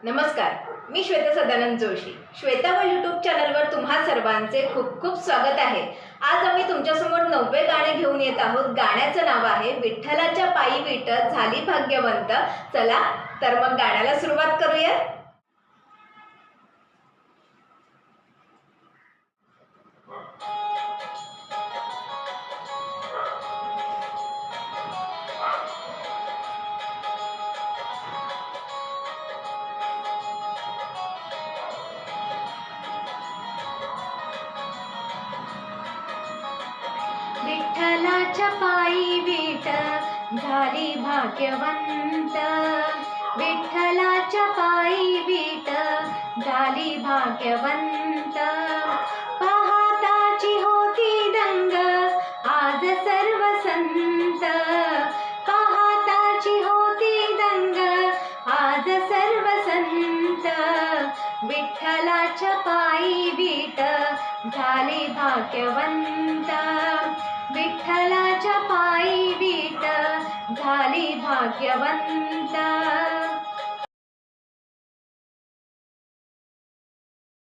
नमस्कार, मी श्वेता सदानंद जोशी. श्वेतावळ यूट्यूब चॅनलवर तुम्हा सर्वांचे खूप खूप स्वागत आहे. आज आम्ही तुमच्यासमोर 90 गाणे घेऊन येत आहोत. गाण्याचं नाव आहे विठ्ठलाच्या पायी विट झाली भाग्यवंत. चला तर मग गाण्याला सुरुवात करूया. विठ्ठलाच्या पायी विट झाली भाग्यवंत. विठ्ठलाच्या पायी विट झाली भाग्यवंत. पाहताची होती दंग आज सर्व संत. पाहताची होती दंग आज सर्व संत. विठ्ठलाच्या पायी विट झाली भाग्यवंत. विठ्ठलाच्या पायी विट झाली भाग्यवंत.